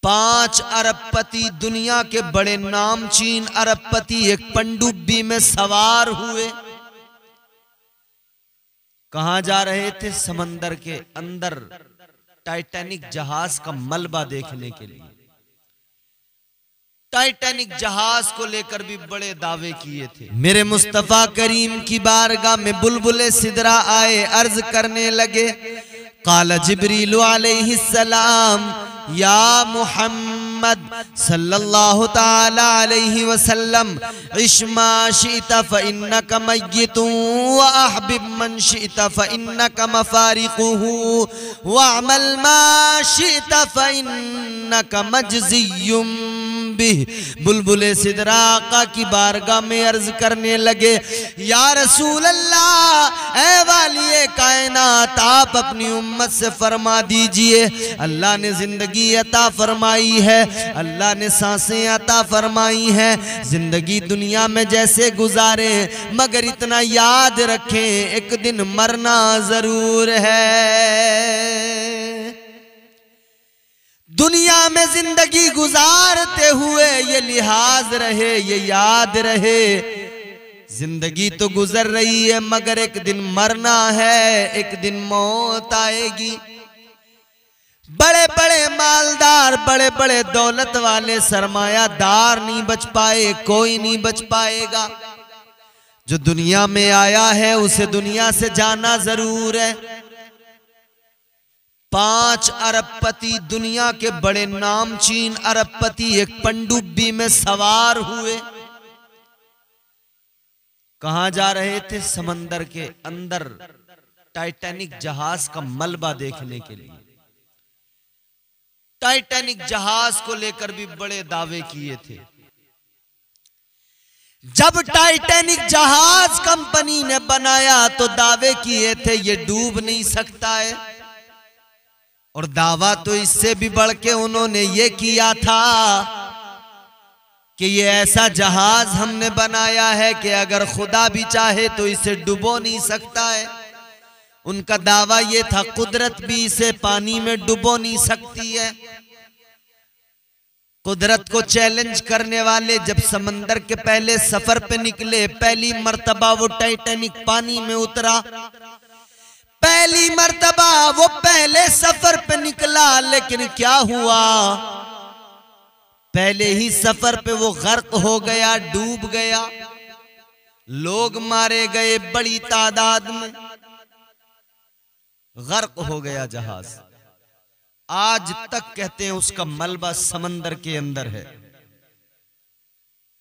5 अरबपति, दुनिया के बड़े नामचीन अरबपति एक पनडुब्बी में सवार हुए। कहां जा रहे थे? समंदर के अंदर टाइटैनिक जहाज का मलबा देखने के लिए। टाइटैनिक जहाज को लेकर भी बड़े दावे किए थे। मेरे मुस्तफा करीम की बारगाह में बुलबुले सिदरा आए, अर्ज करने लगे, काला जिब्रील अलैहिस्सलाम या मुहम्मद सल्लल्लाहु ताला अलैहि वसल्लम, इश्मा शि'ता फइन्नका मय्यितुन व अहबिब मन शि'ता फइन्नका मफारिकुहु वअमल मा शि'ता फइन्नका मजज़ियुम बिह। बुलबुले सिदरा आका की बारगाह में अर्ज करने लगे, या रसूल अल्लाह, ऐ वालिए कायनात, आप अपनी उम्मत से फरमा दीजिए, अल्लाह ने जिंदगी अता फरमाई है, अल्लाह ने सांसें अता फरमाई हैं, जिंदगी दुनिया में जैसे गुजारे मगर इतना याद रखें एक दिन मरना जरूर है। दुनिया में जिंदगी गुजारते हुए ये लिहाज रहे, ये याद रहे, जिंदगी तो गुजर रही है मगर एक दिन मरना है, एक दिन मौत आएगी। बड़े बड़े मालदार, बड़े बड़े दौलत वाले सरमायादार नहीं बच पाए, कोई नहीं बच पाएगा। जो दुनिया में आया है उसे दुनिया से जाना जरूर है। 5 अरबपति, दुनिया के बड़े नामचीन अरबपति एक पनडुब्बी में सवार हुए। कहां जा रहे थे? समंदर के अंदर टाइटैनिक जहाज का मलबा देखने के लिए। टाइटैनिक जहाज को लेकर भी बड़े दावे किए थे। जब टाइटैनिक जहाज कंपनी ने बनाया तो दावे किए थे ये डूब नहीं सकता है, और दावा तो इससे भी बढ़ के उन्होंने ये किया था कि ये ऐसा जहाज हमने बनाया है कि अगर खुदा भी चाहे तो इसे डुबो नहीं सकता है। उनका दावा ये था कुदरत भी इसे पानी में डुबो नहीं सकती है। कुदरत को चैलेंज करने वाले जब समंदर के पहले सफर पे निकले, पहली मर्तबा वो टाइटैनिक पानी में उतरा, पहली मर्तबा वो पहले सफर पे निकला, लेकिन क्या हुआ, पहले ही सफर पे वो गर्क हो गया, डूब गया, लोग मारे गए बड़ी तादाद में, गर्क हो गया जहाज। आज तक कहते हैं उसका मलबा समंदर के अंदर है।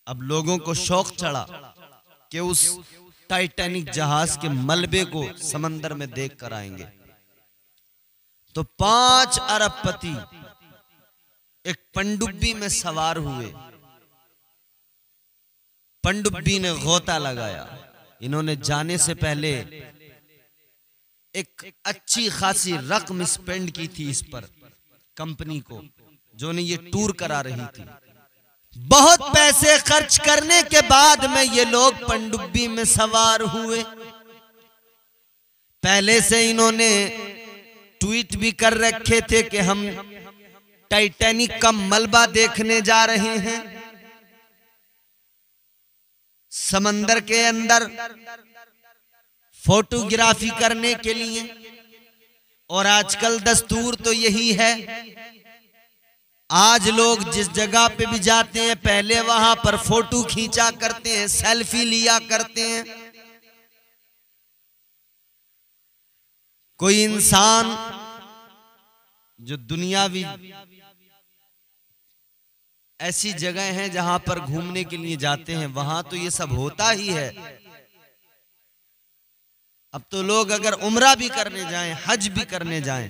अब लोगों को शौक चढ़ा कि उस टाइटैनिक जहाज के मलबे को समंदर में देख कर आएंगे। तो 5 अरबपति एक पनडुब्बी में सवार हुए। पनडुब्बी ने गोता लगाया। इन्होंने जाने से पहले एक अच्छी खासी रकम स्पेंड की थी इस पर, कंपनी को जो ने ये टूर करा रही थी। बहुत पैसे खर्च करने के बाद में ये लोग पनडुब्बी में सवार हुए। पहले से इन्होंने ट्वीट भी कर रखे थे कि हम टाइटैनिक का मलबा देखने जा रहे हैं समंदर के अंदर, फोटोग्राफी करने के लिए। और आजकल दस्तूर तो यही है, आज लोग जिस जगह पे भी जाते हैं पहले वहां पर फोटो खींचा करते हैं, सेल्फी लिया करते हैं। कोई इंसान जो दुनियावी ऐसी जगह हैं जहां पर घूमने के लिए जाते हैं, वहां तो ये सब होता ही है। अब तो लोग अगर उम्रा भी करने जाएं, हज भी करने जाएं,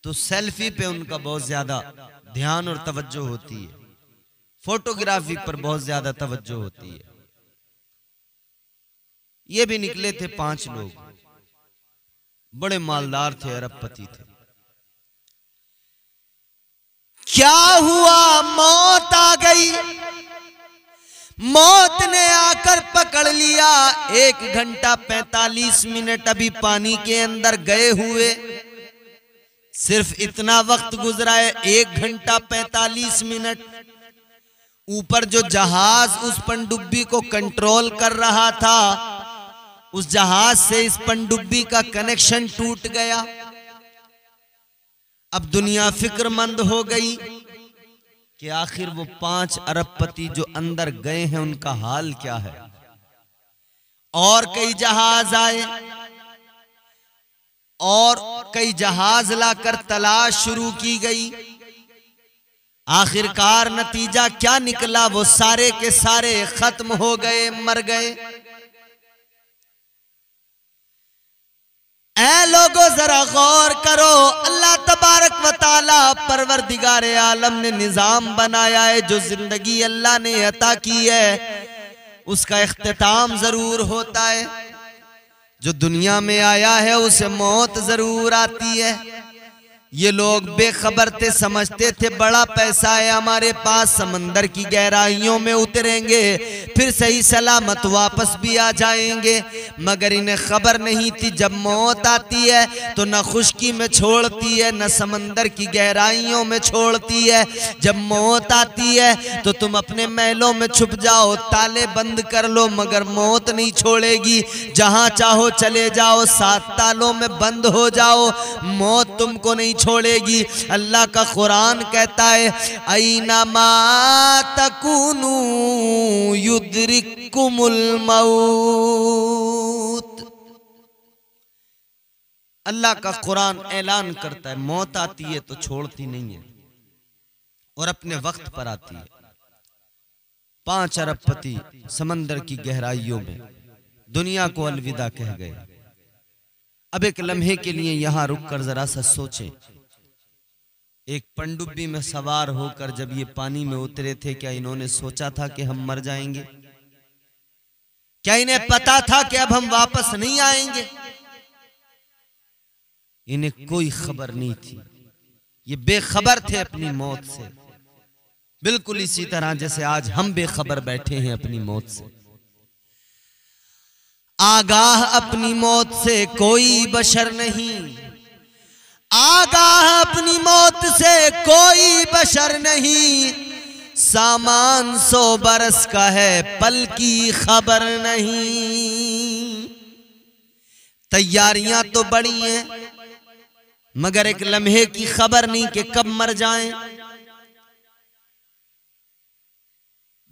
तो सेल्फी पे उनका बहुत ज्यादा ध्यान और तवज्जो होती है, फोटोग्राफी पर बहुत ज्यादा तवज्जो होती है। ये भी निकले थे 5 लोग, बड़े मालदार थे, अरबपति थे। क्या हुआ, मौत आ गई। मौत ने आकर पकड़ लिया। 1 घंटा 45 मिनट अभी पानी के अंदर गए हुए, सिर्फ इतना वक्त गुजरा है, 1 घंटा 45 मिनट। ऊपर जो जहाज उस पनडुब्बी को कंट्रोल कर रहा था, उस जहाज से इस पनडुब्बी का कनेक्शन टूट गया। अब दुनिया फिक्रमंद हो गई कि आखिर वो 5 अरबपति जो अंदर गए हैं उनका हाल क्या है। और कई जहाज आए और कई जहाज लाकर तलाश शुरू की गई। आखिरकार नतीजा क्या निकला, वो सारे के सारे खत्म हो गए, मर गए। ऐ लोगों जरा गौर करो, अल्लाह तबारक व तआला परवरदिगार आलम ने निजाम बनाया है। जो जिंदगी अल्लाह ने अता की है उसका इख्तिताम जरूर होता है। जो दुनिया में आया है उसे मौत जरूर आती है। ये लोग बेखबर थे, समझते थे बड़ा पैसा है हमारे पास, समंदर की गहराइयों में उतरेंगे फिर सही सलामत वापस भी आ जाएंगे। मगर इन्हें खबर नहीं थी जब मौत आती है तो न खुश्की में छोड़ती है न समंदर की गहराइयों में छोड़ती है। जब मौत आती है तो तुम अपने महलों में छुप जाओ, ताले बंद कर लो, मगर मौत नहीं छोड़ेगी। जहां चाहो चले जाओ, 7 तालों में बंद हो जाओ, मौत तुमको नहीं छोड़ेगी। अल्लाह का कुरान कहता है ऐनमा तकुनु युद्रिकुमुल मौत। अल्लाह का कुरान ऐलान करता है मौत आती है तो छोड़ती नहीं है और अपने वक्त पर आती है। 5 अरबपति समंदर की गहराइयों में दुनिया को अलविदा कह गए। अब एक लम्हे के लिए यहां रुककर जरा सा सोचें, एक पनडुब्बी में सवार होकर जब ये पानी में उतरे थे, क्या इन्होंने सोचा था कि हम मर जाएंगे? क्या इन्हें पता था कि अब हम वापस नहीं आएंगे? इन्हें कोई खबर नहीं थी। ये बेखबर थे अपनी मौत से, बिल्कुल इसी तरह जैसे आज हम बेखबर बैठे हैं अपनी मौत से। आगाह अपनी मौत से कोई बशर नहीं, आगाह अपनी मौत से कोई बशर नहीं। सामान 100 बरस का है, पल की खबर नहीं। तैयारियां तो बड़ी हैं मगर एक लम्हे की खबर नहीं कि कब मर जाएं।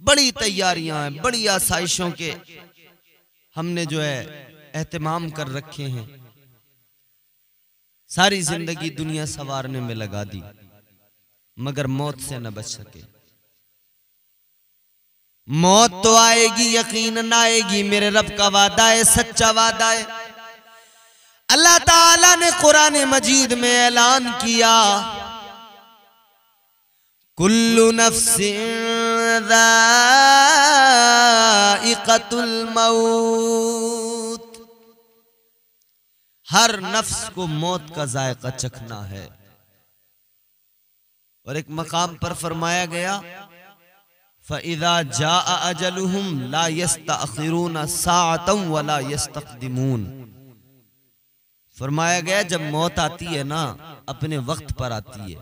बड़ी तैयारियां हैं, बड़ी आसाइशों के हमने जो है एहतमाम कर रखे हैं। सारी जिंदगी दुनिया संवारने में लगा दी मगर मौत से न बच सके। मौत तो आएगी, यकीनन आएगी, मेरे रब का वादा है, सच्चा वादा है। अल्लाह ताला ने कुरान मजीद में ऐलान किया कुल्लु नफ्सिन ज़ाइक़तुल मौत, हर नफ्स को मौत का जायका चखना है। और एक मकाम पर फरमाया गया फ़इज़ा जाअ अजलुहुम ला यस्तअखिरून साअतन वला यस्तक़दिमून। फरमाया गया जब मौत आती है ना अपने वक्त पर आती है,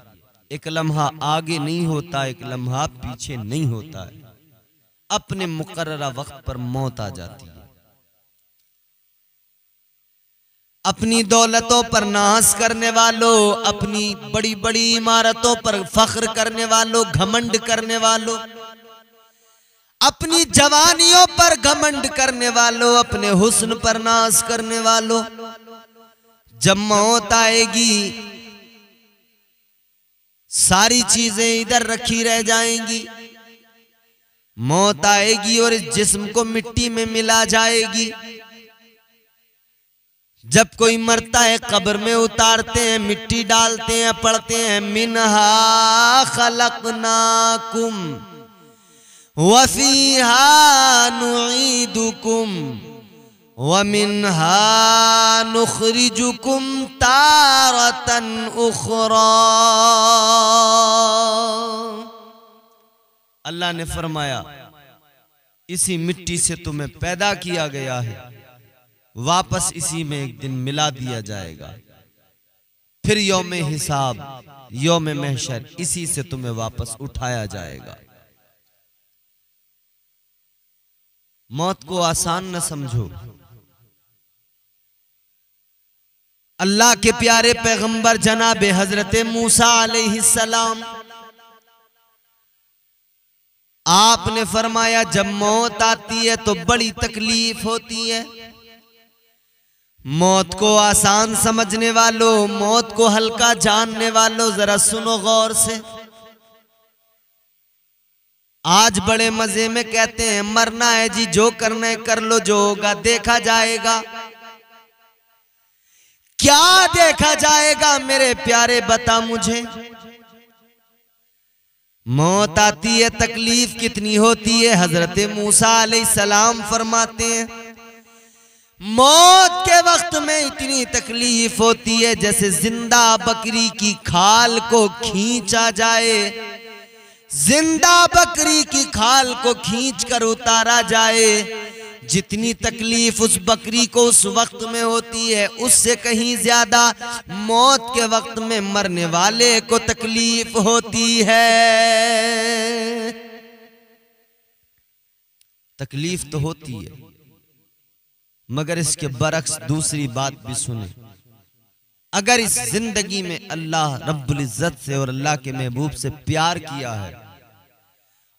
एक लम्हा आगे नहीं होता, एक लम्हा पीछे नहीं होता है, अपने मुकर्ररा वक्त पर मौत आ जाती है। अपनी दौलतों पर नाज करने वालों, अपनी बड़ी बड़ी इमारतों पर फख्र करने वालों, घमंड करने वालों, अपनी जवानियों पर घमंड करने वालों, अपने हुस्न पर नाज करने वालों, जब मौत आएगी सारी चीजें इधर रखी रह जाएंगी। मौत आएगी और इस जिस्म को मिट्टी में मिला जाएगी। जब कोई मरता है कब्र में उतारते हैं, मिट्टी डालते हैं, पढ़ते हैं मिनहा खलकनाकुम व फीहा नुईदुकुम व मिनहा नुखरिजुकुम तारतन उखरा। अल्लाह ने फरमाया इसी मिट्टी से तुम्हें पैदा किया गया है, वापस इसी में एक दिन मिला दिया जाएगा, फिर यौम हिसाब, यौम महशर, इसी से तुम्हें वापस उठाया जाएगा। मौत को आसान न समझो। अल्लाह के प्यारे पैगंबर जनाब हजरत मूसा अलैहिस्सलाम, आपने फरमाया जब मौत आती है तो बड़ी तकलीफ होती है। मौत को आसान समझने वालों, मौत को हल्का जानने वालों, जरा सुनो गौर से। आज बड़े मजे में कहते हैं मरना है जी, जो करना है कर लो, जो होगा देखा जाएगा। क्या देखा जाएगा मेरे प्यारे, बता मुझे। मौत आती है, तकलीफ कितनी होती है। हजरत मूसा अलैहिस्सलाम फरमाते हैं मौत के वक्त में इतनी तकलीफ होती है जैसे जिंदा बकरी की खाल को खींचा जाए, जिंदा बकरी की खाल को खींचकर उतारा जाए। जितनी तकलीफ उस बकरी को उस वक्त में होती है, उससे कहीं ज्यादा मौत के वक्त में मरने वाले को तकलीफ होती है। तकलीफ तो होती है, मगर इसके बरक्स दूसरी बात भी सुने। अगर इस जिंदगी में अल्लाह रब्बुल इज्जत से और अल्लाह के महबूब से प्यार किया है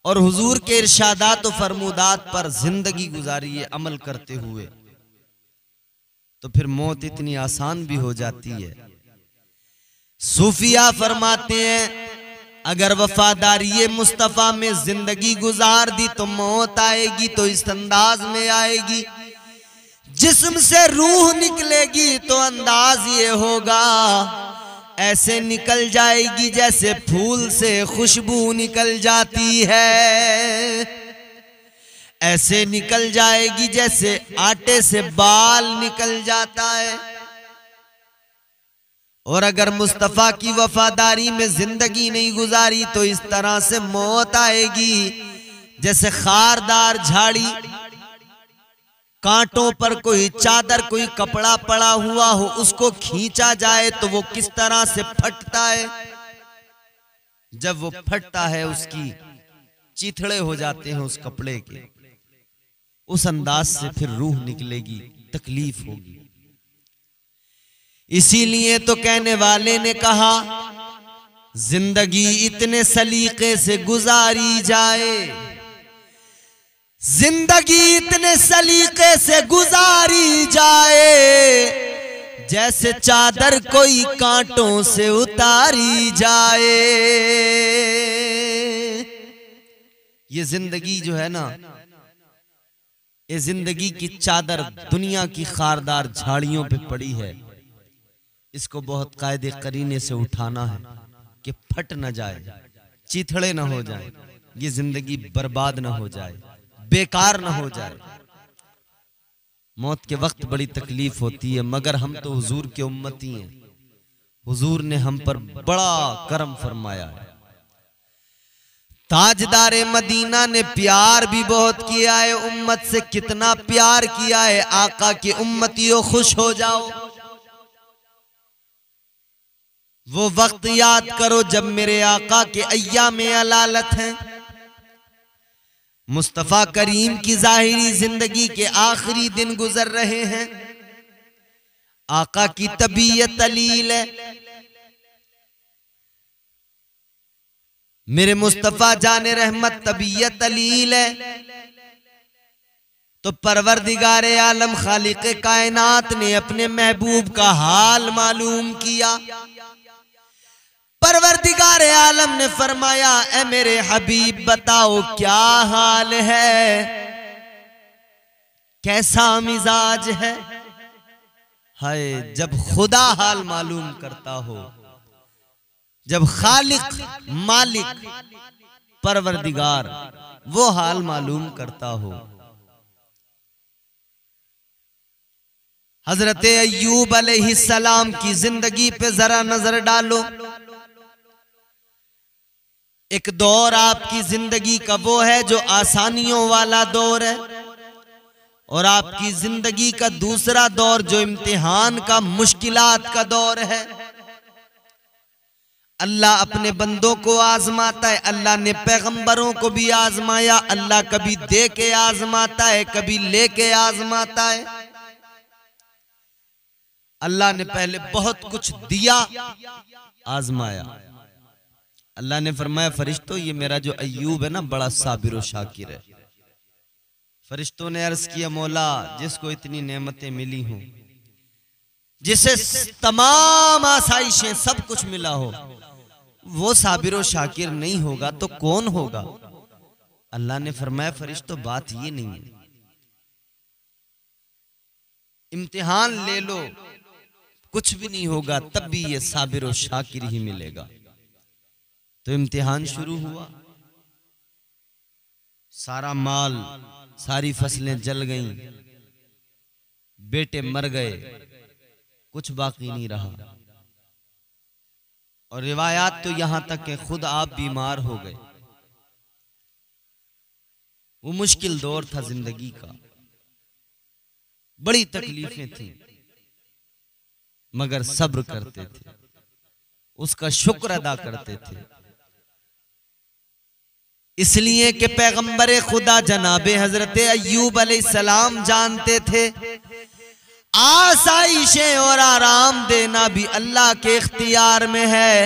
और हुजूर के इरशादात और फरमूदात पर जिंदगी गुजारी है अमल करते हुए, तो फिर मौत इतनी आसान भी हो जाती है। सूफिया फरमाते हैं अगर वफादारी मुस्तफ़ा में जिंदगी गुजार दी तो मौत आएगी तो इस अंदाज में आएगी, जिस्म से रूह निकलेगी तो अंदाज ये होगा ऐसे निकल जाएगी जैसे फूल से खुशबू निकल जाती है, ऐसे निकल जाएगी जैसे आटे से बाल निकल जाता है। और अगर मुस्तफ़ा की वफादारी में जिंदगी नहीं गुजारी तो इस तरह से मौत आएगी जैसे खारदार झाड़ी, कांटों पर कोई चादर कोई कपड़ा पड़ा हुआ हो, उसको खींचा जाए तो वो किस तरह से फटता है। जब वो फटता है उसकी चिथड़े हो जाते हैं उस कपड़े के, उस अंदाज से फिर रूह निकलेगी, तकलीफ होगी। इसीलिए तो कहने वाले ने कहा जिंदगी इतने सलीके से गुजारी जाए, जिंदगी इतने सलीके से गुजारी जाए जैसे चादर कोई कांटों से उतारी जाए। ये जिंदगी जो है ना, ये जिंदगी की चादर दुनिया की खारदार झाड़ियों पे पड़ी है, इसको बहुत कायदे करीने से उठाना है कि फट न जाए, चिथड़े न हो जाए, ये जिंदगी बर्बाद न हो जाए, बेकार न हो जाए। मौत के वक्त बड़ी तकलीफ होती है, मगर हम तो हुजूर के उम्मती हैं, हुजूर ने हम पर बड़ा करम फरमाया है। ताजदारे मदीना ने प्यार भी बहुत किया है, उम्मत से कितना प्यार किया है। आका की उम्मतियों खुश हो जाओ, वो वक्त याद करो जब मेरे आका के अय्याम अलालत हैं। मुस्तफ़ा करीम की जाहिरी जिंदगी के आखिरी दिन गुजर रहे हैं। आका की तबीयत अलील है, मेरे मुस्तफ़ा जाने रहमत तबीयत अलील है। तो परवरदिगारे आलम खालिक़े कायनात ने अपने महबूब का हाल मालूम किया। परवरदिगार आलम ने फरमाया ए मेरे हबीब बताओ क्या हाल है, कैसा मिजाज है। हाय जब खुदा हाल मालूम करता हो, जब खालिक मालिक परवरदिगार वो हाल मालूम करता हो। हजरत अय्यूब अलैहिस्सलाम की जिंदगी पे जरा नजर डालो। एक दौर आपकी जिंदगी का वो है जो आसानियों वाला दौर है, और आपकी जिंदगी का दूसरा दौर जो इम्तिहान का मुश्किलात का दौर है। अल्लाह अपने बंदों को आजमाता है। अल्लाह ने पैगंबरों को भी आजमाया। अल्लाह कभी दे के आजमाता है, कभी लेके आजमाता है। अल्लाह ने पहले बहुत कुछ दिया, आजमाया। अल्लाह ने फरमाया फरिश्तों, ये मेरा जो अय्यूब है ना, बड़ा साबिर और शाकिर है। फरिश्तों ने अर्ज किया, मौला जिसको इतनी नेमतें मिली हों, जिसे तमाम आसाइशें सब कुछ मिला हो, वो साबिर और शाकिर नहीं होगा तो कौन होगा? अल्लाह ने फरमाया फरिश्तों, बात ये नहीं है, इम्तिहान ले लो, कुछ भी नहीं होगा, तब भी ये साबिर और शाकिर ही मिलेगा। तो इम्तिहान शुरू हुआ। सारा माल, सारी फसलें जल गईं, बेटे मर गए, कुछ बाकी नहीं रहा। और रिवायात तो यहां तक कि खुद आप बीमार हो गए। वो मुश्किल दौर था जिंदगी का, बड़ी तकलीफें थी, मगर सब्र करते थे, उसका शुक्र अदा करते थे। इसलिए कि पैगंबर खुदा जनाबे हजरत अय्यूब अलैहिस्सलाम जानते थे आसाइशें और आराम देना भी अल्लाह के इख्तियार में है,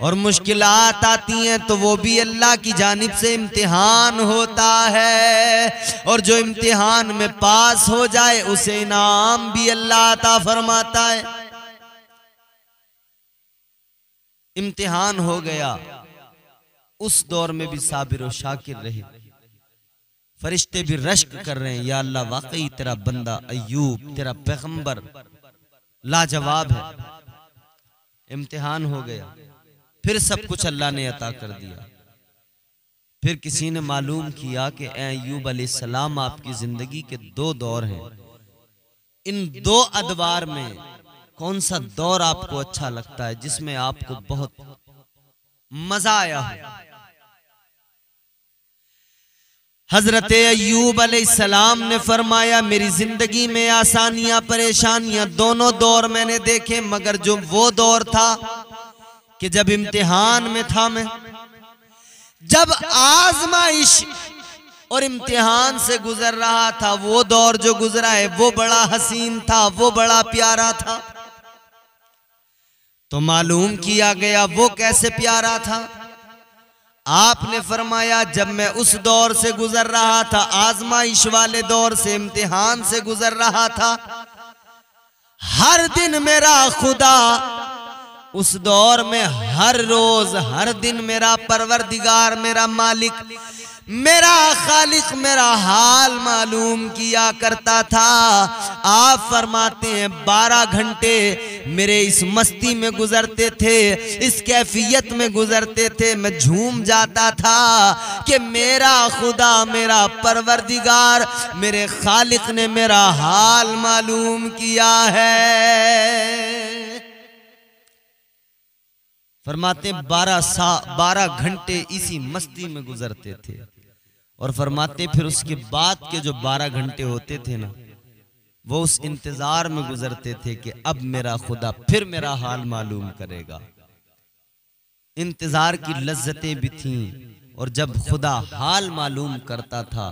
और मुश्किलात आती हैं तो वो भी अल्लाह की जानिब से इम्तिहान होता है। और जो इम्तिहान में पास हो जाए उसे इनाम भी अल्लाह अता फरमाता है। इम्तिहान हो गया, उस दौर में भी साबिर और शाकिर रहे। फरिश्ते भी रश्क कर रहे हैं, या अल्लाह वाकई तेरा बंदा अय्यूब, तेरा पैगंबर लाजवाब है। इम्तिहान हो गया, फिर सब कुछ अल्लाह ने अता कर दिया। फिर किसी ने मालूम किया कि अय्यूब अलैहिस्सलाम, आपकी जिंदगी के 2 दौर हैं, इन 2 अदवार में कौन सा दौर आपको अच्छा लगता है, जिसमें आपको बहुत मजा आया हो? हजरत अय्यूब अलैहिस्सलाम ने फरमाया, मेरी जिंदगी में आसानियां परेशानियां दोनों दौर मैंने देखे, मगर जो वो दौर था कि जब इम्तिहान में था मैं, जब आजमाइश और इम्तिहान से गुजर रहा था, वो दौर जो गुजरा है वो बड़ा हसीन था, वो बड़ा प्यारा था। तो मालूम किया गया वो कैसे प्यारा था। आपने फरमाया, जब मैं उस दौर से गुजर रहा था, आजमाइश वाले दौर से, इम्तिहान से गुजर रहा था, हर दिन मेरा खुदा, उस दौर में हर रोज हर दिन मेरा परवरदिगार, मेरा मालिक, मेरा खालिक मेरा हाल मालूम किया करता था। आप फरमाते हैं 12 घंटे मेरे इस मस्ती में गुजरते थे, इस कैफियत में गुजरते थे, मैं झूम जाता था कि मेरा खुदा, मेरा परवरदिगार, मेरे खालिक ने मेरा हाल मालूम किया है। फरमाते 12 घंटे इसी मस्ती में गुजरते थे। और फरमाते फिर उसके बाद के जो 12 घंटे होते थे ना, वो उस इंतजार में गुजरते थे कि अब मेरा खुदा फिर मेरा हाल मालूम करेगा। इंतजार की लज्जतें भी थीं, और जब खुदा हाल मालूम करता था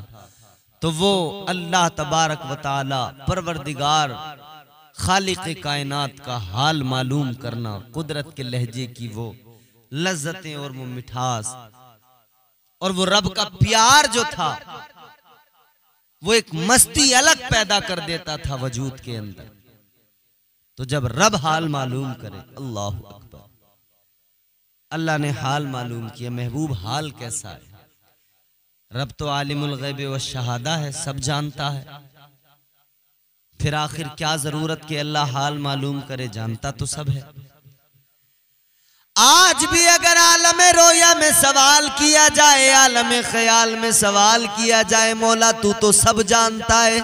तो वो अल्लाह तबारक व तआला परवरदिगार खालिक कायनात का हाल मालूम करना, कुदरत के लहजे की वो लज्जतें और वो मिठास और वो रब का प्यार जो था, वो एक मस्ती अलग पैदा कर देता था वजूद के अंदर। तो जब रब हाल मालूम करे, अल्लाह अकबर, अल्लाह ने हाल मालूम किया, महबूब हाल कैसा है? रब तो आलिमुल गैब व शहादा है, सब जानता है। फिर आखिर क्या जरूरत कि अल्लाह हाल मालूम करे, जानता तो सब है। आज भी अगर आलम रोया में सवाल किया जाए, आलम ख्याल में सवाल किया जाए, मौला तू तो सब जानता है,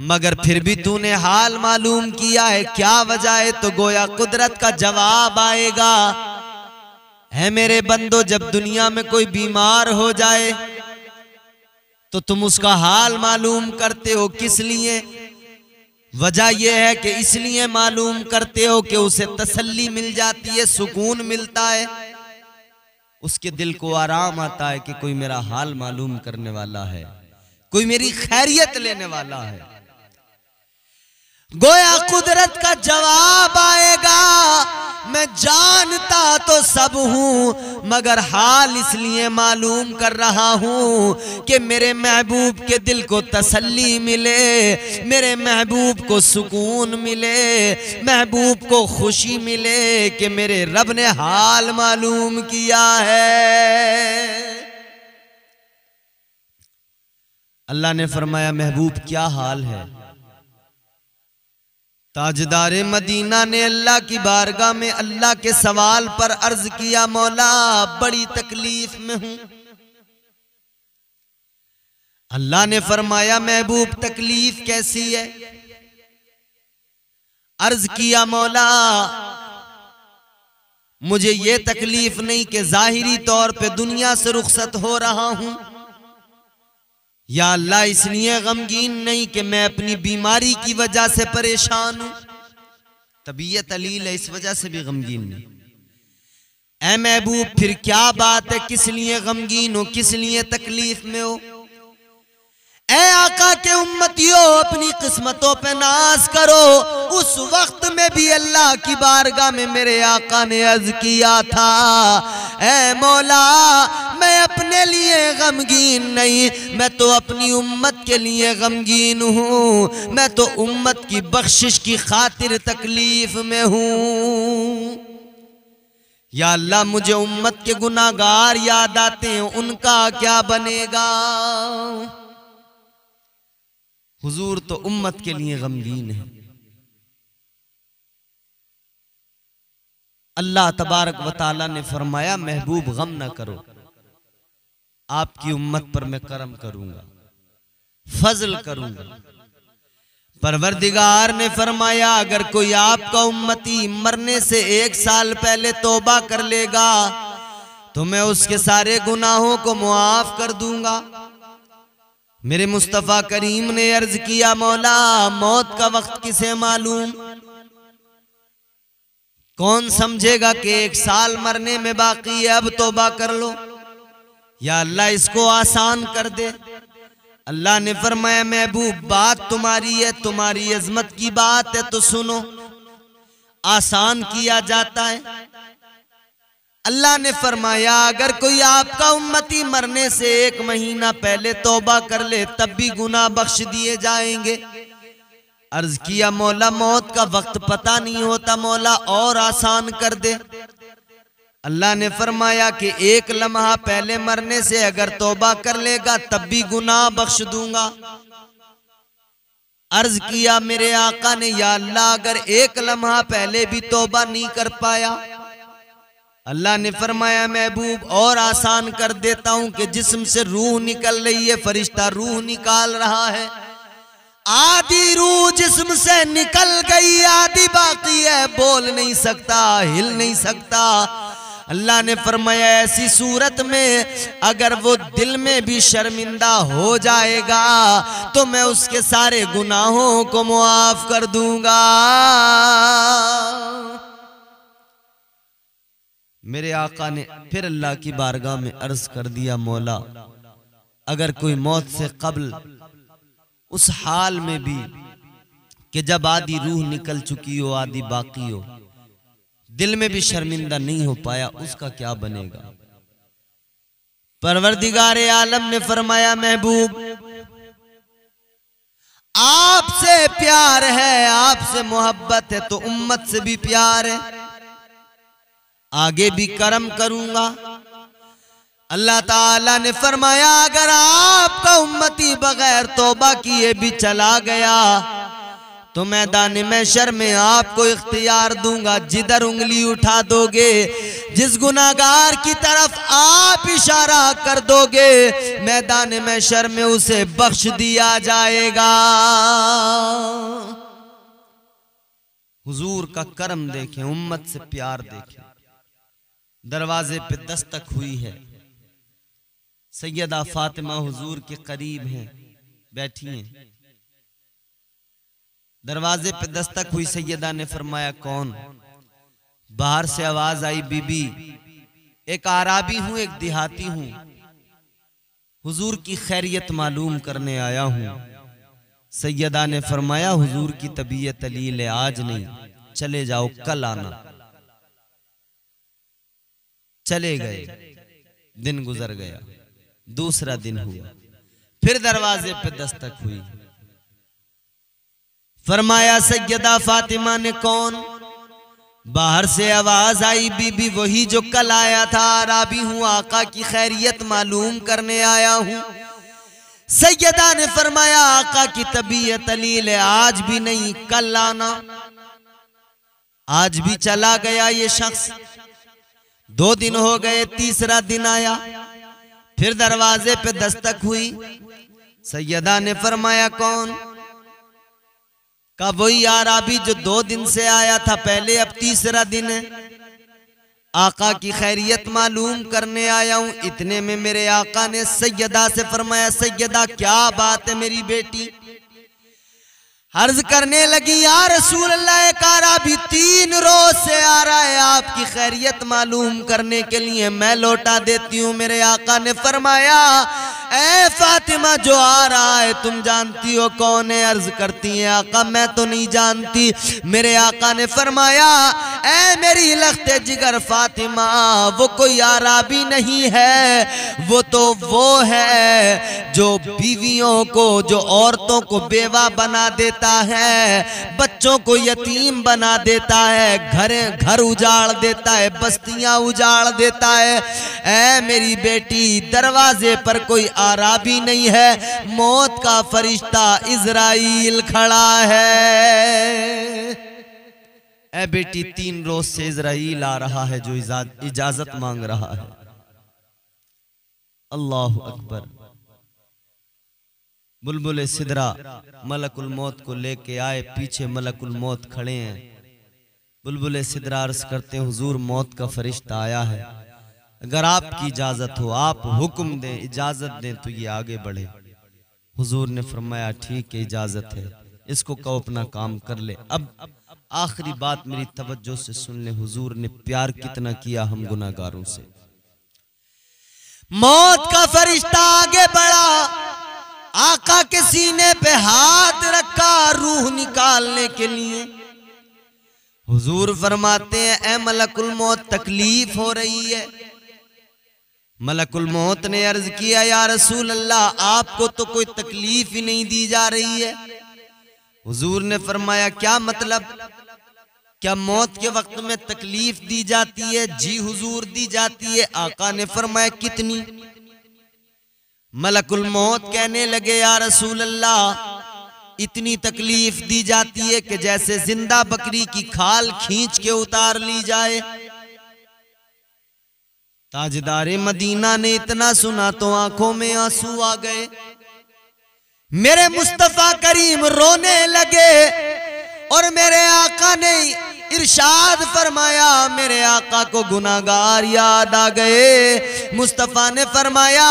मगर फिर भी तूने हाल मालूम किया है, क्या वजह है? तो गोया कुदरत का जवाब आएगा, है मेरे बंदो, जब दुनिया में कोई बीमार हो जाए तो तुम उसका हाल मालूम करते हो, किस लिए? वजह यह है कि इसलिए मालूम करते हो कि उसे तसल्ली मिल जाती है, सुकून मिलता है, उसके दिल को आराम आता है कि कोई मेरा हाल मालूम करने वाला है, कोई मेरी खैरियत लेने वाला है। गोया कुदरत का जवाब आएगा, मैं जानता तो सब हूं मगर हाल इसलिए मालूम कर रहा हूं कि मेरे महबूब के दिल को तसल्ली मिले, मेरे महबूब को सुकून मिले, महबूब को खुशी मिले कि मेरे रब ने हाल मालूम किया है। अल्लाह ने फरमाया महबूब क्या हाल है? ताजदारे मदीना ने अल्लाह की बारगाह में अल्लाह के सवाल पर अर्ज किया, मौला बड़ी तकलीफ में हूं। अल्लाह ने फरमाया महबूब तकलीफ कैसी है? अर्ज किया मौला मुझे ये तकलीफ नहीं कि जाहिरी तौर पे दुनिया से रुखसत हो रहा हूं, या अल्लाह इसलिए गमगीन नहीं कि मैं अपनी बीमारी की वजह से परेशान हूं, तबीयत अलील है इस वजह से भी गमगीन नहीं। ऐ महबूब फिर क्या बात है, किस लिए गमगीन हो, किस लिए तकलीफ में हो? ऐ आका के उम्मतियों अपनी किस्मतों पे नाज करो। उस वक्त में भी अल्लाह की बारगाह में मेरे आका ने अर्ज किया था, ऐ मौला मैं अपने लिए गमगीन नहीं, मैं तो अपनी उम्मत के लिए गमगीन हूं, मैं तो उम्मत की बख्शिश की खातिर तकलीफ में हूं। या अल्लाह मुझे उम्मत के गुनाहगार याद आते हैं, उनका क्या बनेगा? हुजूर तो उम्मत के लिए गमगीन है। अल्लाह तबारक व तआला ने फरमाया महबूब गम न करो, आपकी उम्मत पर मैं करम करूंगा, फजल करूंगा। परवरदिगार ने फरमाया अगर कोई आपका उम्मती मरने से 1 साल पहले तौबा कर लेगा तो मैं उसके सारे गुनाहों को मुआफ कर दूंगा। मेरे मुस्तफ़ा करीम ने अर्ज किया मौला मौत का वक्त किसे मालूम? कौन समझेगा कि 1 साल मरने में बाकी है, अब तौबा कर लो। या अल्लाह इसको आसान कर दे। अल्लाह ने फरमाया महबूब बात तुम्हारी है, तुम्हारी अजमत की बात है तो सुनो, आसान किया जाता है। अल्लाह ने फरमाया अगर कोई आपका उम्मती मरने से 1 महीना पहले तौबा कर ले तब भी गुनाह बख्श दिए जाएंगे। अर्ज किया मौला मौत का वक्त पता नहीं होता, मौला और आसान कर दे। अल्लाह ने फरमाया कि 1 लम्हा पहले मरने से अगर तौबा कर लेगा तब भी गुनाह बख्श दूंगा। अर्ज किया मेरे आका ने या अल्लाह अगर 1 लम्हा पहले भी तौबा नहीं कर पाया? अल्लाह ने फरमाया महबूब और आसान कर देता हूं कि जिस्म से रूह निकल रही है, फरिश्ता रूह निकाल रहा है, आधी रूह जिस्म से निकल गई, आधी बाकी है, बोल नहीं सकता, हिल नहीं सकता। अल्लाह ने फरमाया ऐसी सूरत में अगर वो दिल में भी शर्मिंदा हो जाएगा तो मैं उसके सारे गुनाहों को मुआफ कर दूंगा। मेरे आका ने फिर अल्लाह की बारगाह में अर्ज कर दिया मौला अगर कोई मौत से कब्ल उस हाल में भी कि जब आधी रूह निकल चुकी हो आधी बाकी हो, दिल में भी शर्मिंदा नहीं हो पाया, उसका क्या बनेगा? परवरदिगारे आलम ने फरमाया महबूब आपसे प्यार है, आपसे मोहब्बत है तो उम्मत से भी प्यार है, आगे भी करम करूंगा। अल्लाह ताला ने फरमाया अगर आपका उम्मती बगैर तौबा किए भी चला गया तो मैदान महशर में आपको इख्तियार दूंगा, जिधर उंगली उठा दोगे, जिस गुनाहगार की तरफ आप इशारा कर दोगे मैदान महशर में उसे बख्श दिया जाएगा। हुजूर का करम देखें, उम्मत से प्यार देखें। दरवाजे पे दस्तक हुई है, सैयदा फातिमा हुजूर के करीब हैं, बैठी हैं। दरवाजे पे दस्तक हुई। सैयदा ने फरमाया कौन? बाहर से आवाज आई, बीबी एक आराबी हूं, एक देहाती हूं, हुजूर की खैरियत मालूम करने आया हूं। सैयदा ने फरमाया हुजूर की तबीयत अलील है, आज नहीं, चले जाओ, कल आना। चले गए। दिन गुजर गया, दूसरा दिन हुआ, फिर दरवाजे पे दस्तक हुई। फरमाया सैयदा फातिमा ने कौन? बाहर से आवाज आई, बीबी वही जो कल आया था, आराबी हूं, आका की खैरियत मालूम करने आया हूं। सैयदा ने फरमाया आका की तबीयत अलील है, आज भी नहीं, कल आना। आज भी चला गया ये शख्स। 2 दिन हो गए, तीसरा दिन आया, फिर दरवाजे पे दस्तक हुई। सैयदा ने फरमाया कौन? का वही आराबी जो 2 दिन से आया था पहले, अब तीसरा दिन है, आका की खैरियत मालूम करने आया हूं। इतने में मेरे आका ने सैयदा से फरमाया सैयदा क्या बात है मेरी बेटी? अर्ज करने लगी या रसूल अल्लाह, एक आराबी 3 रोज से आ रहा है आपकी खैरियत मालूम करने के लिए, मैं लौटा देती हूँ। मेरे आका ने फरमाया ए फातिमा, जो आ रहा है तुम जानती हो कौन है? अर्ज करती है आका मैं तो नहीं जानती। मेरे आका ने फरमाया ए मेरी लख्ते जिगर फातिमा, वो कोई आराबी नहीं है, वो तो वो है जो बीवियों को, जो औरतों को बेवा बना देता है, बच्चों को यतीम बना देता है, घर उजाड़ देता है, बस्तियां उजाड़ देता है। ऐ मेरी बेटी, दरवाजे पर कोई आराबी नहीं है, मौत का फरिश्ता इजराइल खड़ा है। ऐ बेटी, 3 रोज से इजराइल आ रहा है जो इजाजत मांग रहा है। अल्लाह अकबर। बुलबुल सिदरा मलकुल मौत को लेके आए, पीछे मलकुल मौत खड़े हैं। बुलबुल सिदरा अर्ज करते हैं हुजूर मौत का फरिश्ता आया है, अगर आपकी इजाजत हो, आप हुक्म दें, इजाजत दें तो ये आगे बढ़े। हुजूर ने फरमाया ठीक है, इजाजत है, इसको कहो अपना काम कर ले। अब आखिरी बात मेरी तवज्जो से सुन ले, हुजूर ने प्यार कितना किया हम गुनाहगारों से। मौत का फरिश्ता आगे बढ़ा, आका के सीने पे हाथ रखा रूह निकालने के लिए। हुजूर फरमाते हैं ए मलकुल मौत, तकलीफ हो रही है। मलकुल मौत ने अर्ज किया या रसूल अल्लाह, आपको तो कोई तकलीफ ही नहीं दी जा रही है। हुजूर ने फरमाया क्या मतलब, क्या मौत के वक्त में तकलीफ दी जाती है? जी हुजूर दी जाती है। आका ने फरमाया कितनी? मलकुल मौत कहने लगे या रसूल अल्लाह, इतनी तकलीफ दी जाती है कि जैसे जिंदा बकरी की खाल खींच के उतार ली जाए। ताजदारे मदीना ने इतना सुना तो आंखों में आंसू आ गए। मेरे मुस्तफा करीम रोने लगे और मेरे आका ने इरशाद फरमाया, मेरे आका को गुनाहगार याद आ गए। मुस्तफा ने फरमाया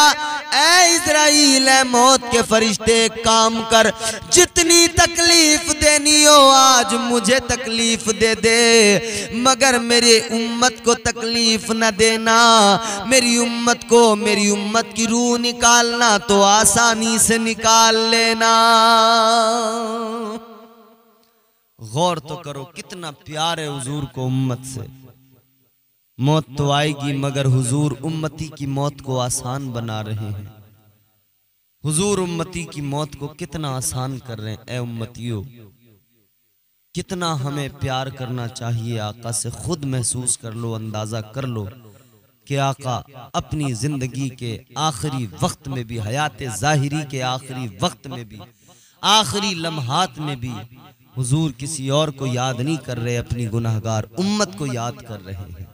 ऐ इज़राइल, ऐ मौत के फरिश्ते, काम कर, जितनी तकलीफ देनी हो आज मुझे तकलीफ दे दे, मगर मेरी उम्मत को तकलीफ न देना। मेरी उम्मत को, मेरी उम्मत की रूह निकालना तो आसानी से निकाल लेना। गौर तो करो कितना प्यार है हुजूर को उम्मत से। मौत तो आएगी मगर हुजूर उम्मती की मौत को आसान बना रहे हैं। हुजूर उम्मती की मौत को कितना आसान कर रहे हैं। ए उम्मतियों, कितना हमें प्यार करना चाहिए आका से खुद महसूस कर लो, अंदाजा कर लो कि आका अपनी जिंदगी के आखिरी वक्त में भी, हयात ज़ाहिरी के आखिरी वक्त में भी, आखिरी लम्हात में भी हुजूर किसी और को याद नहीं कर रहे, अपनी गुनाहगार उम्मत को याद कर रहे हैं।